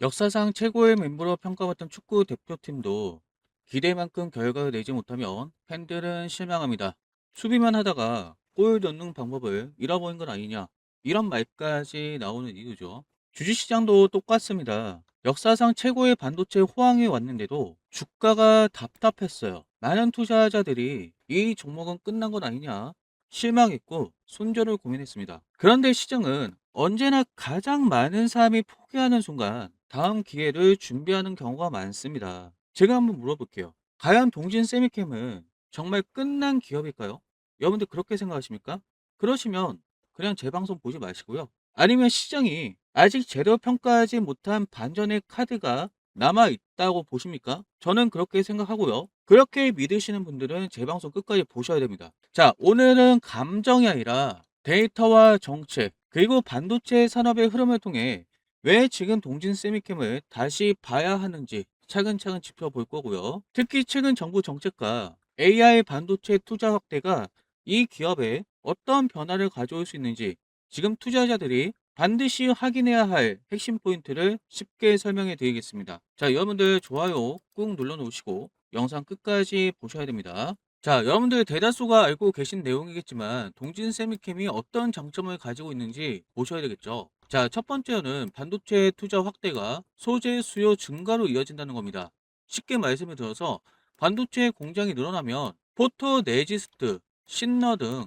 역사상 최고의 멤버로 평가받던 축구 대표팀도 기대만큼 결과를 내지 못하면 팬들은 실망합니다. 수비만 하다가 골 넣는 방법을 잃어버린 건 아니냐. 이런 말까지 나오는 이유죠. 주식시장도 똑같습니다. 역사상 최고의 반도체 호황이 왔는데도 주가가 답답했어요. 많은 투자자들이 이 종목은 끝난 건 아니냐 실망했고 손절을 고민했습니다. 그런데 시장은 언제나 가장 많은 사람이 포기하는 순간 다음 기회를 준비하는 경우가 많습니다. 제가 한번 물어볼게요. 과연 동진 세미캠은 정말 끝난 기업일까요? 여러분들 그렇게 생각하십니까? 그러시면 그냥 제 방송 보지 마시고요. 아니면 시장이 아직 제대로 평가하지 못한 반전의 카드가 남아 있다고 보십니까? 저는 그렇게 생각하고요. 그렇게 믿으시는 분들은 제 방송 끝까지 보셔야 됩니다. 자, 오늘은 감정이 아니라 데이터와 정책, 그리고 반도체 산업의 흐름을 통해 왜 지금 동진 세미캠을 다시 봐야 하는지 차근차근 짚어볼 거고요. 특히 최근 정부 정책과 AI 반도체 투자 확대가 이 기업에 어떤 변화를 가져올 수 있는지 지금 투자자들이 반드시 확인해야 할 핵심 포인트를 쉽게 설명해 드리겠습니다. 자, 여러분들 좋아요 꾹 눌러 놓으시고 영상 끝까지 보셔야 됩니다. 자, 여러분들 대다수가 알고 계신 내용이겠지만 동진 세미캠이 어떤 장점을 가지고 있는지 보셔야 되겠죠. 자, 첫 번째는 반도체 투자 확대가 소재 수요 증가로 이어진다는 겁니다. 쉽게 말씀을 드려서 반도체 공장이 늘어나면 포토 네지스트, 신너 등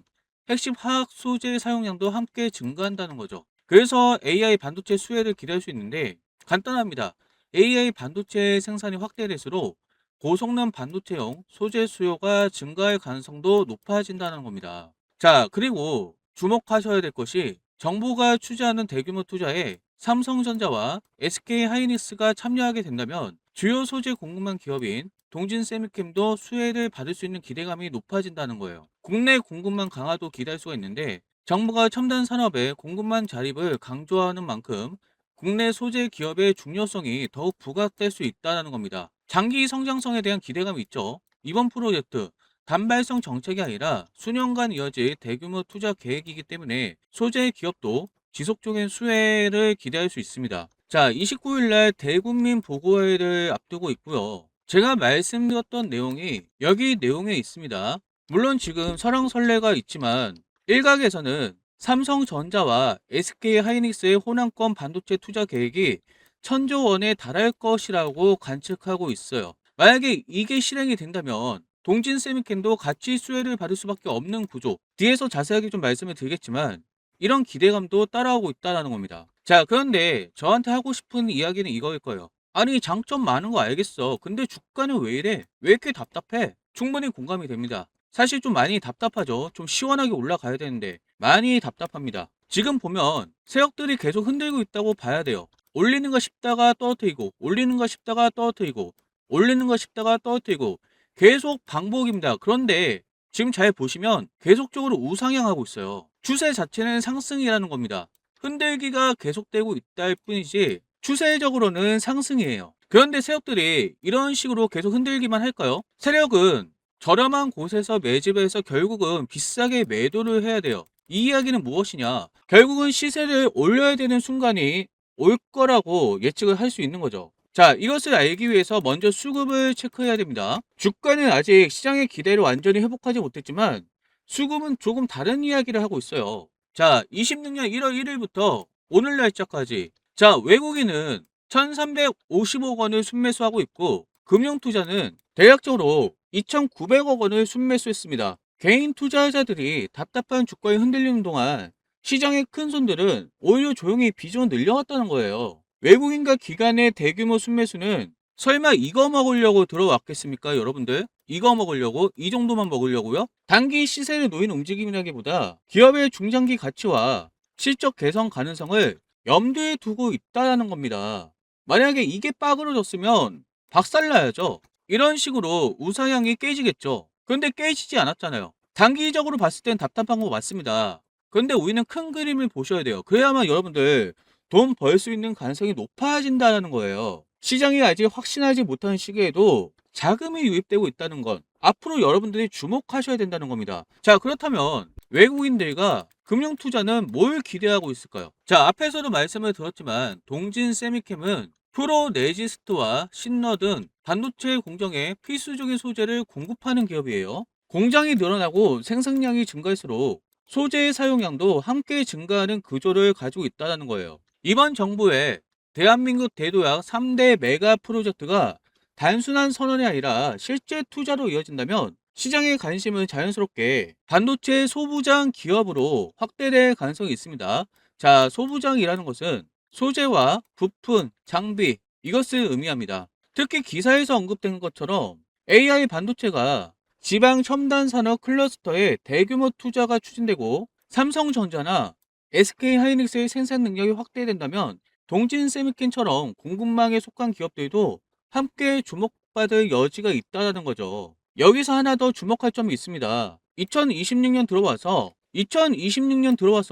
핵심 화학 소재 사용량도 함께 증가한다는 거죠. 그래서 AI 반도체 수혜를 기대할 수 있는데 간단합니다. AI 반도체 생산이 확대될수록 고성능 반도체용 소재 수요가 증가할 가능성도 높아진다는 겁니다. 자, 그리고 주목하셔야 될 것이 정부가 추진하는 대규모 투자에 삼성전자와 SK하이닉스가 참여하게 된다면 주요 소재 공급망 기업인 동진세미캠도 수혜를 받을 수 있는 기대감이 높아진다는 거예요. 국내 공급망 강화도 기대할 수가 있는데 정부가 첨단 산업의 공급망 자립을 강조하는 만큼 국내 소재 기업의 중요성이 더욱 부각될 수 있다는 겁니다. 장기 성장성에 대한 기대감이 있죠. 이번 프로젝트 단발성 정책이 아니라 수년간 이어질 대규모 투자 계획이기 때문에 소재 기업도 지속적인 수혜를 기대할 수 있습니다. 자, 29일 날 대국민 보고회를 앞두고 있고요. 제가 말씀드렸던 내용이 여기 내용에 있습니다. 물론 지금 설왕설래가 있지만 일각에서는 삼성전자와 SK하이닉스의 호남권 반도체 투자 계획이 천조 원에 달할 것이라고 관측하고 있어요. 만약에 이게 실행이 된다면 동진 세미캠도 같이 수혜를 받을 수밖에 없는 구조. 뒤에서 자세하게 좀 말씀을 드리겠지만 이런 기대감도 따라오고 있다는 겁니다. 자, 그런데 저한테 하고 싶은 이야기는 이거일 거예요. 아니, 장점 많은 거 알겠어. 근데 주가는 왜 이래? 왜 이렇게 답답해? 충분히 공감이 됩니다. 사실 좀 많이 답답하죠. 좀 시원하게 올라가야 되는데 많이 답답합니다. 지금 보면 세력들이 계속 흔들고 있다고 봐야 돼요. 올리는가 싶다가 떨어뜨리고 올리는가 싶다가 떨어뜨리고 올리는가 싶다가 떨어뜨리고 계속 반복입니다. 그런데 지금 잘 보시면 계속적으로 우상향하고 있어요. 추세 자체는 상승이라는 겁니다. 흔들기가 계속되고 있다일 뿐이지 추세적으로는 상승이에요. 그런데 세력들이 이런 식으로 계속 흔들기만 할까요? 세력은 저렴한 곳에서 매집해서 결국은 비싸게 매도를 해야 돼요. 이 이야기는 무엇이냐? 결국은 시세를 올려야 되는 순간이 올 거라고 예측을 할 수 있는 거죠. 자, 이것을 알기 위해서 먼저 수급을 체크해야 됩니다. 주가는 아직 시장의 기대를 완전히 회복하지 못했지만 수급은 조금 다른 이야기를 하고 있어요. 자, 26년 1월 1일부터 오늘 날짜까지 자, 외국인은 1350억 원을 순매수하고 있고 금융투자는 대략적으로 2900억 원을 순매수했습니다. 개인 투자자들이 답답한 주가에 흔들리는 동안 시장의 큰 손들은 오히려 조용히 비중을 늘려왔다는 거예요. 외국인과 기관의 대규모 순매수는 설마 이거 먹으려고 들어왔겠습니까, 여러분들? 이거 먹으려고? 이 정도만 먹으려고요? 단기 시세를 놓인 움직임이라기보다 기업의 중장기 가치와 실적 개선 가능성을 염두에 두고 있다는 겁니다. 만약에 이게 빠그러졌으면 박살나야죠. 이런 식으로 우상향이 깨지겠죠. 그런데 깨지지 않았잖아요. 단기적으로 봤을 땐 답답한 거 맞습니다. 그런데 우리는 큰 그림을 보셔야 돼요. 그래야만 여러분들 돈 벌 수 있는 가능성이 높아진다는 거예요. 시장이 아직 확신하지 못한 시기에도 자금이 유입되고 있다는 건 앞으로 여러분들이 주목하셔야 된다는 겁니다. 자, 그렇다면 외국인들과 금융 투자는 뭘 기대하고 있을까요? 자, 앞에서도 말씀을 드렸지만 동진 세미캠은 프로레지스트와 신너 등 반도체 공정에 필수적인 소재를 공급하는 기업이에요. 공장이 늘어나고 생산량이 증가할수록 소재의 사용량도 함께 증가하는 구조를 가지고 있다는 거예요. 이번 정부의 대한민국 대도약 3대 메가 프로젝트가 단순한 선언이 아니라 실제 투자로 이어진다면 시장의 관심은 자연스럽게 반도체 소부장 기업으로 확대될 가능성이 있습니다. 자, 소부장이라는 것은 소재와 부품, 장비, 이것을 의미합니다. 특히 기사에서 언급된 것처럼 AI 반도체가 지방 첨단 산업 클러스터에 대규모 투자가 추진되고 삼성전자나 SK하이닉스의 생산 능력이 확대된다면 동진 세미켄처럼 공급망에 속한 기업들도 함께 주목받을 여지가 있다는 거죠. 여기서 하나 더 주목할 점이 있습니다. 2026년 들어와서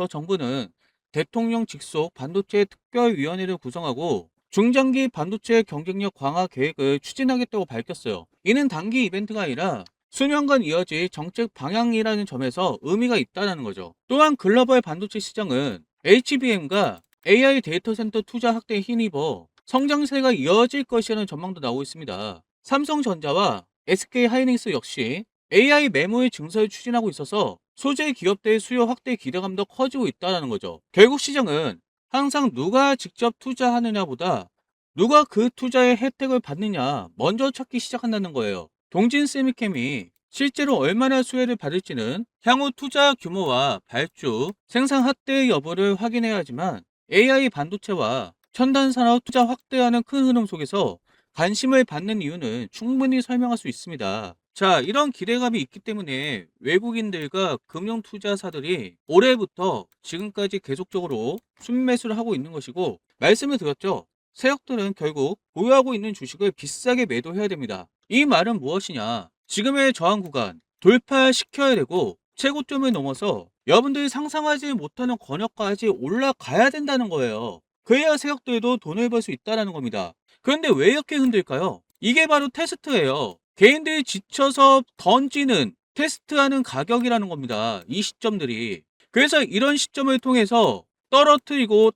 정부는 대통령 직속 반도체 특별위원회를 구성하고 중장기 반도체 경쟁력 강화 계획을 추진하겠다고 밝혔어요. 이는 단기 이벤트가 아니라 수년간 이어질 정책 방향이라는 점에서 의미가 있다는 거죠. 또한 글로벌 반도체 시장은 HBM과 AI 데이터 센터 투자 확대에 힘입어 성장세가 이어질 것이라는 전망도 나오고 있습니다. 삼성전자와 SK하이닉스 역시 AI 메모의 증설을 추진하고 있어서 소재 기업들의 수요 확대 기대감도 커지고 있다는 거죠. 결국 시장은 항상 누가 직접 투자하느냐보다 누가 그 투자의 혜택을 받느냐 먼저 찾기 시작한다는 거예요. 동진 세미캠이 실제로 얼마나 수혜를 받을지는 향후 투자 규모와 발주, 생산 확대 여부를 확인해야 하지만 AI 반도체와 첨단 산업 투자 확대하는 큰 흐름 속에서 관심을 받는 이유는 충분히 설명할 수 있습니다. 자, 이런 기대감이 있기 때문에 외국인들과 금융 투자사들이 올해부터 지금까지 계속적으로 순매수를 하고 있는 것이고, 말씀을 드렸죠. 세력들은 결국 보유하고 있는 주식을 비싸게 매도해야 됩니다. 이 말은 무엇이냐? 지금의 저항 구간 돌파시켜야 되고 최고점을 넘어서 여러분들이 상상하지 못하는 권역까지 올라가야 된다는 거예요. 그래야 세력들도 돈을 벌 수 있다는 겁니다. 그런데 왜 이렇게 흔들까요? 이게 바로 테스트예요. 개인들이 지쳐서 던지는 테스트하는 가격이라는 겁니다. 이 시점들이. 그래서 이런 시점을 통해서 떨어뜨리고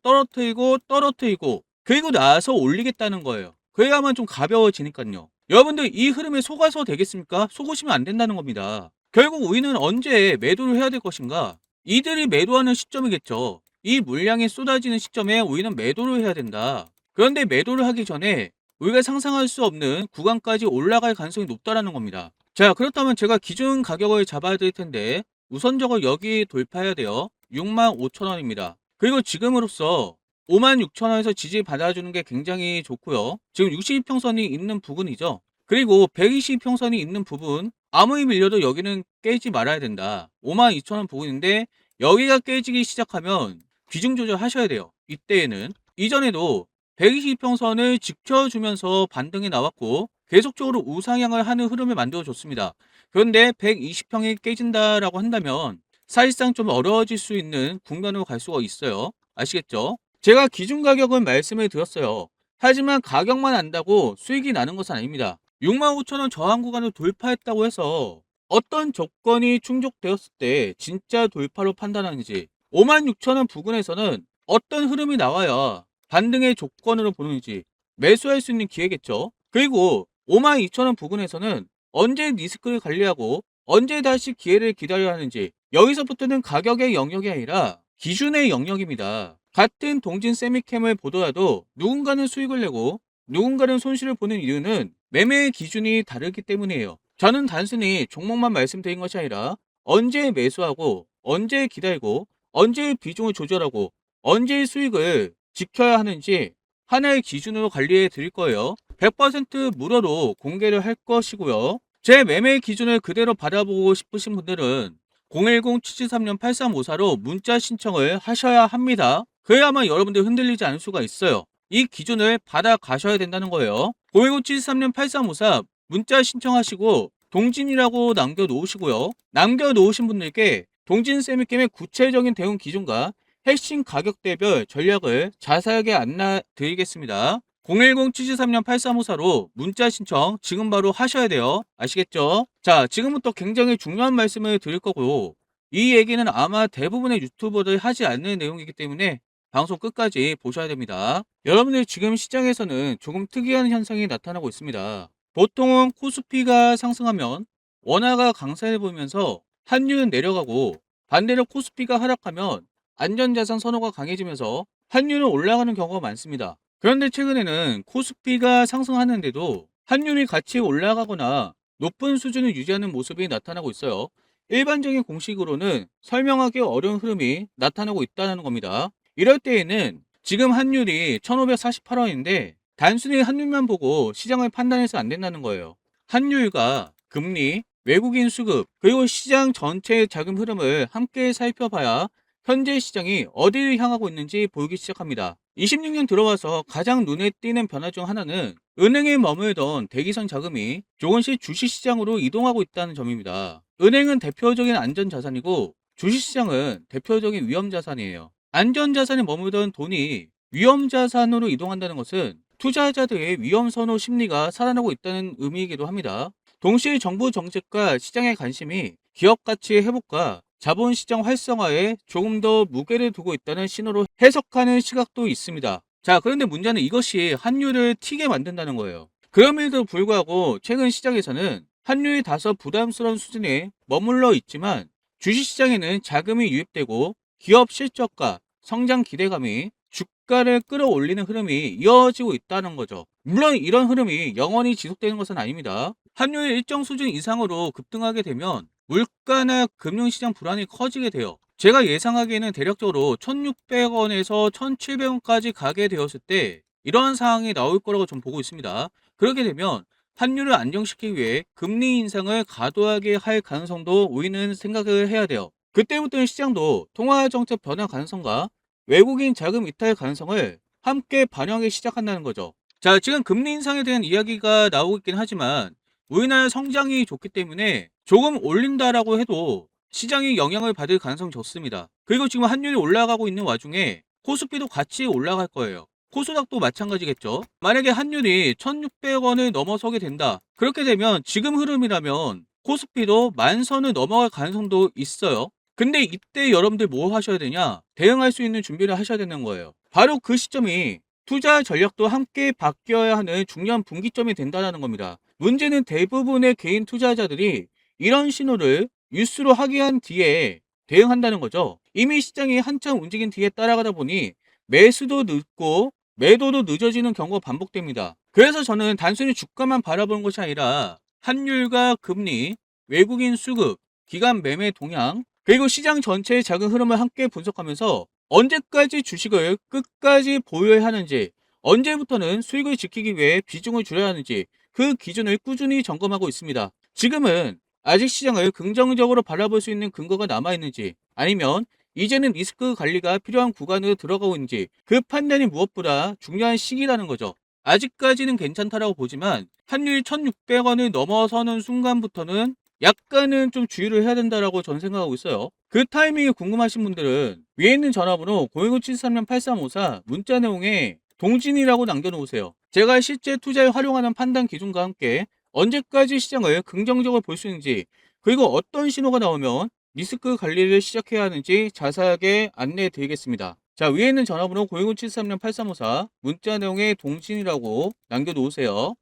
그리고 나서 올리겠다는 거예요. 그래야만 좀 가벼워지니까요. 여러분들 이 흐름에 속아서 되겠습니까? 속으시면 안 된다는 겁니다. 결국 우리는 언제 매도를 해야 될 것인가? 이들이 매도하는 시점이겠죠. 이 물량이 쏟아지는 시점에 우리는 매도를 해야 된다. 그런데 매도를 하기 전에 우리가 상상할 수 없는 구간까지 올라갈 가능성이 높다라는 겁니다. 자, 그렇다면 제가 기준 가격을 잡아야 될 텐데 우선적으로 여기 돌파해야 돼요. 65,000원입니다. 그리고 지금으로서 56,000원에서 지지 받아주는 게 굉장히 좋고요. 지금 62평선이 있는 부분이죠. 그리고 120평선이 있는 부분 아무리 밀려도 여기는 깨지 말아야 된다. 52,000원 부분인데 여기가 깨지기 시작하면 비중 조절하셔야 돼요. 이때에는 이전에도 120평선을 지켜주면서 반등이 나왔고 계속적으로 우상향을 하는 흐름을 만들어줬습니다. 그런데 120평이 깨진다라고 한다면 사실상 좀 어려워질 수 있는 국면으로 갈 수가 있어요. 아시겠죠? 제가 기준 가격은 말씀을 드렸어요. 하지만 가격만 안다고 수익이 나는 것은 아닙니다. 65,000원 저항 구간을 돌파했다고 해서 어떤 조건이 충족되었을 때 진짜 돌파로 판단하는지, 56,000원 부근에서는 어떤 흐름이 나와야 반등의 조건으로 보는지 매수할 수 있는 기회겠죠. 그리고 52,000원 부근에서는 언제 리스크를 관리하고 언제 다시 기회를 기다려야 하는지, 여기서부터는 가격의 영역이 아니라 기준의 영역입니다. 같은 동진 세미캠을 보더라도 누군가는 수익을 내고 누군가는 손실을 보는 이유는 매매의 기준이 다르기 때문이에요. 저는 단순히 종목만 말씀드린 것이 아니라 언제 매수하고 언제 기다리고 언제 비중을 조절하고 언제 수익을 지켜야 하는지 하나의 기준으로 관리해 드릴 거예요. 100% 무료로 공개를 할 것이고요. 제 매매 기준을 그대로 받아보고 싶으신 분들은 010-773-8354로 문자 신청을 하셔야 합니다. 그래야만 여러분들 흔들리지 않을 수가 있어요. 이 기준을 받아 가셔야 된다는 거예요. 010-773-8354 문자 신청하시고 동진이라고 남겨놓으시고요. 남겨놓으신 분들께 동진세미게임의 구체적인 대응 기준과 핵심 가격대별 전략을 자세하게 안내드리겠습니다. 010-773-8354로 문자 신청 지금 바로 하셔야 돼요. 아시겠죠? 자, 지금부터 굉장히 중요한 말씀을 드릴 거고 이 얘기는 아마 대부분의 유튜버들이 하지 않는 내용이기 때문에 방송 끝까지 보셔야 됩니다. 여러분들 지금 시장에서는 조금 특이한 현상이 나타나고 있습니다. 보통은 코스피가 상승하면 원화가 강세를 보이면서 환율은 내려가고 반대로 코스피가 하락하면 안전자산 선호가 강해지면서 환율은 올라가는 경우가 많습니다. 그런데 최근에는 코스피가 상승하는데도 환율이 같이 올라가거나 높은 수준을 유지하는 모습이 나타나고 있어요. 일반적인 공식으로는 설명하기 어려운 흐름이 나타나고 있다는 겁니다. 이럴 때에는 지금 환율이 1548원인데 단순히 환율만 보고 시장을 판단해서 안 된다는 거예요. 환율과 금리, 외국인 수급, 그리고 시장 전체의 자금 흐름을 함께 살펴봐야 현재 시장이 어디를 향하고 있는지 보이기 시작합니다. 26년 들어와서 가장 눈에 띄는 변화 중 하나는 은행에 머물던 대기선 자금이 조금씩 주식시장으로 이동하고 있다는 점입니다. 은행은 대표적인 안전자산이고 주식시장은 대표적인 위험자산이에요. 안전자산에 머물던 돈이 위험자산으로 이동한다는 것은 투자자들의 위험선호 심리가 살아나고 있다는 의미이기도 합니다. 동시에 정부 정책과 시장의 관심이 기업 가치의 회복과 자본시장 활성화에 조금 더 무게를 두고 있다는 신호로 해석하는 시각도 있습니다. 자, 그런데 문제는 이것이 환율을 튀게 만든다는 거예요. 그럼에도 불구하고 최근 시장에서는 환율이 다소 부담스러운 수준에 머물러 있지만 주식시장에는 자금이 유입되고 기업 실적과 성장 기대감이 주가를 끌어올리는 흐름이 이어지고 있다는 거죠. 물론 이런 흐름이 영원히 지속되는 것은 아닙니다. 환율이 일정 수준 이상으로 급등하게 되면 물가나 금융시장 불안이 커지게 돼요. 제가 예상하기에는 대략적으로 1600원에서 1700원까지 가게 되었을 때 이런 상황이 나올 거라고 좀 보고 있습니다. 그렇게 되면 환율을 안정시키기 위해 금리 인상을 과도하게 할 가능성도 우리는 생각을 해야 돼요. 그때부터는 시장도 통화정책 변화 가능성과 외국인 자금 이탈 가능성을 함께 반영하기 시작한다는 거죠. 자, 지금 금리 인상에 대한 이야기가 나오고 있긴 하지만 우리나라 성장이 좋기 때문에 조금 올린다라고 해도 시장이 영향을 받을 가능성이 적습니다. 그리고 지금 환율이 올라가고 있는 와중에 코스피도 같이 올라갈 거예요. 코스닥도 마찬가지겠죠. 만약에 환율이 1600원을 넘어서게 된다. 그렇게 되면 지금 흐름이라면 코스피도 10,000선을 넘어갈 가능성도 있어요. 근데 이때 여러분들 뭐 하셔야 되냐? 대응할 수 있는 준비를 하셔야 되는 거예요. 바로 그 시점이 투자 전략도 함께 바뀌어야 하는 중요한 분기점이 된다는 겁니다. 문제는 대부분의 개인 투자자들이 이런 신호를 뉴스로 확인한 뒤에 대응한다는 거죠. 이미 시장이 한참 움직인 뒤에 따라가다 보니 매수도 늦고 매도도 늦어지는 경우가 반복됩니다. 그래서 저는 단순히 주가만 바라보는 것이 아니라 환율과 금리, 외국인 수급, 기관 매매 동향, 그리고 시장 전체의 작은 흐름을 함께 분석하면서 언제까지 주식을 끝까지 보유해야 하는지, 언제부터는 수익을 지키기 위해 비중을 줄여야 하는지 그 기준을 꾸준히 점검하고 있습니다. 지금은 아직 시장을 긍정적으로 바라볼 수 있는 근거가 남아있는지, 아니면 이제는 리스크 관리가 필요한 구간으로 들어가고 있는지 그 판단이 무엇보다 중요한 시기라는 거죠. 아직까지는 괜찮다라고 보지만 환율이 1600원을 넘어서는 순간부터는 약간은 좀 주의를 해야 된다라고 전 생각하고 있어요. 그 타이밍이 궁금하신 분들은 위에 있는 전화번호 01073-8354 문자 내용에 동진이라고 남겨놓으세요. 제가 실제 투자에 활용하는 판단 기준과 함께 언제까지 시장을 긍정적으로 볼 수 있는지, 그리고 어떤 신호가 나오면 리스크 관리를 시작해야 하는지 자세하게 안내해 드리겠습니다. 자, 위에 있는 전화번호 01073-8354 문자 내용에 동진이라고 남겨놓으세요.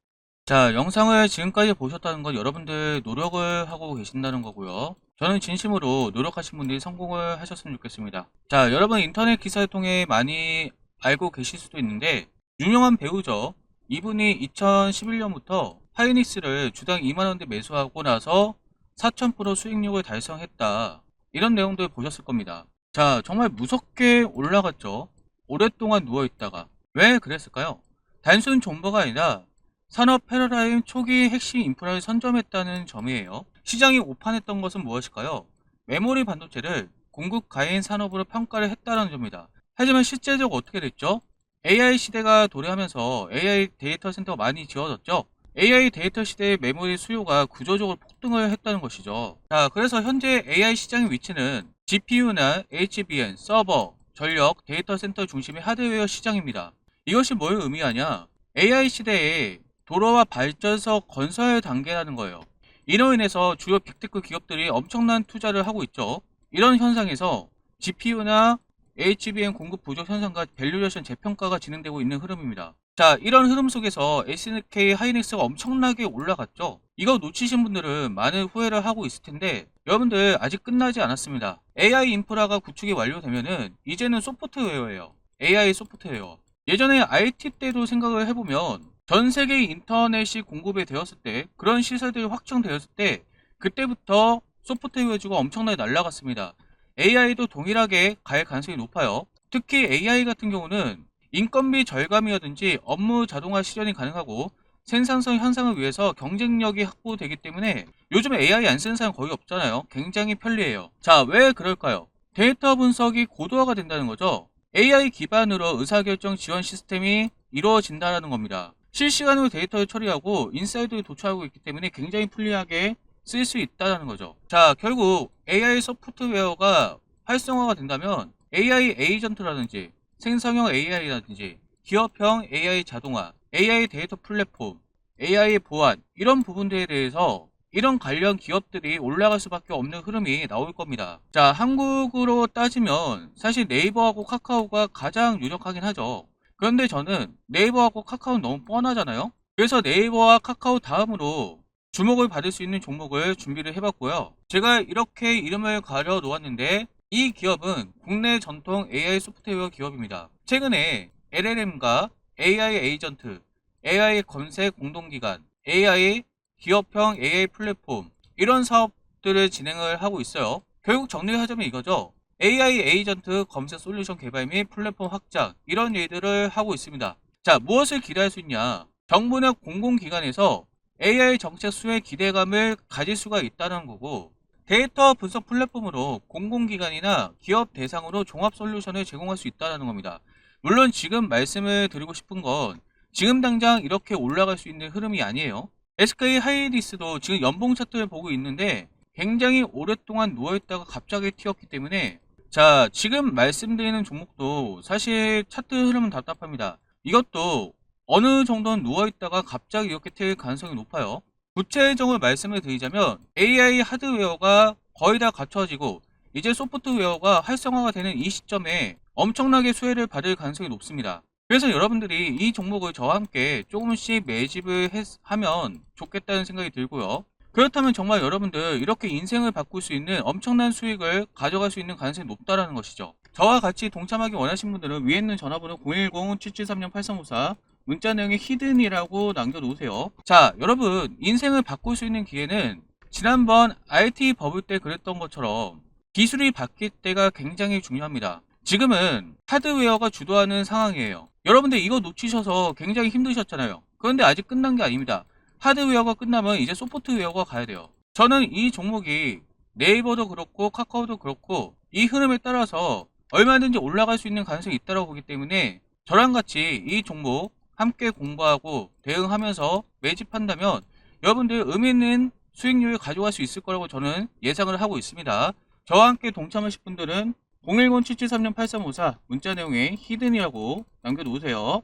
자, 영상을 지금까지 보셨다는 건 여러분들 노력을 하고 계신다는 거고요. 저는 진심으로 노력하신 분들이 성공을 하셨으면 좋겠습니다. 자, 여러분 인터넷 기사를 통해 많이 알고 계실 수도 있는데 유명한 배우죠. 이분이 2011년부터 하이닉스를 주당 2만원대 매수하고 나서 4000% 수익률을 달성했다. 이런 내용들 보셨을 겁니다. 자, 정말 무섭게 올라갔죠. 오랫동안 누워있다가. 왜 그랬을까요? 단순 정보가 아니라 산업 패러다임 초기 핵심 인프라를 선점했다는 점이에요. 시장이 오판했던 것은 무엇일까요? 메모리 반도체를 공급 가해인 산업으로 평가를 했다는 점입니다. 하지만 실제적으로 어떻게 됐죠? AI 시대가 도래하면서 AI 데이터 센터가 많이 지어졌죠. AI 데이터 시대의 메모리 수요가 구조적으로 폭등을 했다는 것이죠. 자, 그래서 현재 AI 시장의 위치는 GPU나 HBM, 서버, 전력, 데이터 센터 중심의 하드웨어 시장입니다. 이것이 뭘 의미하냐? AI 시대에 도로와 발전소 건설 단계라는 거예요. 이로 인해서 주요 빅테크 기업들이 엄청난 투자를 하고 있죠. 이런 현상에서 GPU나 HBM 공급 부족 현상과 밸류레이션 재평가가 진행되고 있는 흐름입니다. 자, 이런 흐름 속에서 SK 하이닉스가 엄청나게 올라갔죠. 이거 놓치신 분들은 많은 후회를 하고 있을 텐데 여러분들 아직 끝나지 않았습니다. AI 인프라가 구축이 완료되면은 이제는 소프트웨어예요. AI 소프트웨어. 예전에 IT 때도 생각을 해보면 전 세계 인터넷이 공급이 되었을 때, 그런 시설들이 확정되었을 때 그때부터 소프트웨어주가 엄청나게 날라갔습니다. AI도 동일하게 갈 가능성이 높아요. 특히 AI 같은 경우는 인건비 절감이라든지 업무 자동화 실현이 가능하고 생산성 향상을 위해서 경쟁력이 확보되기 때문에 요즘 AI 안 쓰는 사람 거의 없잖아요. 굉장히 편리해요. 자, 왜 그럴까요? 데이터 분석이 고도화가 된다는 거죠. AI 기반으로 의사결정 지원 시스템이 이루어진다는 겁니다. 실시간으로 데이터를 처리하고 인사이트를 도출하고 있기 때문에 굉장히 편리하게 쓸 수 있다는 거죠. 자, 결국 AI 소프트웨어가 활성화가 된다면 AI 에이전트라든지 생성형 AI라든지 기업형 AI 자동화, AI 데이터 플랫폼, AI 보안 이런 부분들에 대해서 이런 관련 기업들이 올라갈 수밖에 없는 흐름이 나올 겁니다. 자, 한국으로 따지면 사실 네이버하고 카카오가 가장 유력하긴 하죠. 그런데 저는 네이버하고 카카오는 너무 뻔하잖아요. 그래서 네이버와 카카오 다음으로 주목을 받을 수 있는 종목을 준비를 해봤고요. 제가 이렇게 이름을 가려 놓았는데 이 기업은 국내 전통 AI 소프트웨어 기업입니다. 최근에 LLM과 AI 에이전트, AI 검색 공동기관, AI 기업형 AI 플랫폼 이런 사업들을 진행을 하고 있어요. 결국 정리하자면 이거죠. AI 에이전트 검색 솔루션 개발 및 플랫폼 확장 이런 일들을 하고 있습니다. 자, 무엇을 기대할 수 있냐? 정부나 공공기관에서 AI 정책 수혜 기대감을 가질 수가 있다는 거고, 데이터 분석 플랫폼으로 공공기관이나 기업 대상으로 종합 솔루션을 제공할 수 있다는 겁니다. 물론 지금 말씀을 드리고 싶은 건 지금 당장 이렇게 올라갈 수 있는 흐름이 아니에요. SK 하이닉스도 지금 연봉 차트를 보고 있는데 굉장히 오랫동안 누워있다가 갑자기 튀었기 때문에, 자, 지금 말씀드리는 종목도 사실 차트 흐름은 답답합니다. 이것도 어느 정도는 누워있다가 갑자기 이렇게 튈 가능성이 높아요. 구체적으로 말씀을 드리자면 AI 하드웨어가 거의 다 갖춰지고 이제 소프트웨어가 활성화가 되는 이 시점에 엄청나게 수혜를 받을 가능성이 높습니다. 그래서 여러분들이 이 종목을 저와 함께 조금씩 매집을 하면 좋겠다는 생각이 들고요. 그렇다면 정말 여러분들 이렇게 인생을 바꿀 수 있는 엄청난 수익을 가져갈 수 있는 가능성이 높다는 것이죠. 저와 같이 동참하기 원하시는 분들은 위에 있는 전화번호 010-773-8354 문자 내용에 히든이라고 남겨놓으세요. 자, 여러분 인생을 바꿀 수 있는 기회는 지난번 IT 버블 때 그랬던 것처럼 기술이 바뀔 때가 굉장히 중요합니다. 지금은 하드웨어가 주도하는 상황이에요. 여러분들 이거 놓치셔서 굉장히 힘드셨잖아요. 그런데 아직 끝난 게 아닙니다. 하드웨어가 끝나면 이제 소프트웨어가 가야 돼요. 저는 이 종목이 네이버도 그렇고 카카오도 그렇고 이 흐름에 따라서 얼마든지 올라갈 수 있는 가능성이 있다고 보기 때문에 저랑 같이 이 종목 함께 공부하고 대응하면서 매집한다면 여러분들 의미 있는 수익률을 가져갈 수 있을 거라고 저는 예상을 하고 있습니다. 저와 함께 동참하실 분들은 010-773-8354 문자 내용에 히든이라고 남겨놓으세요.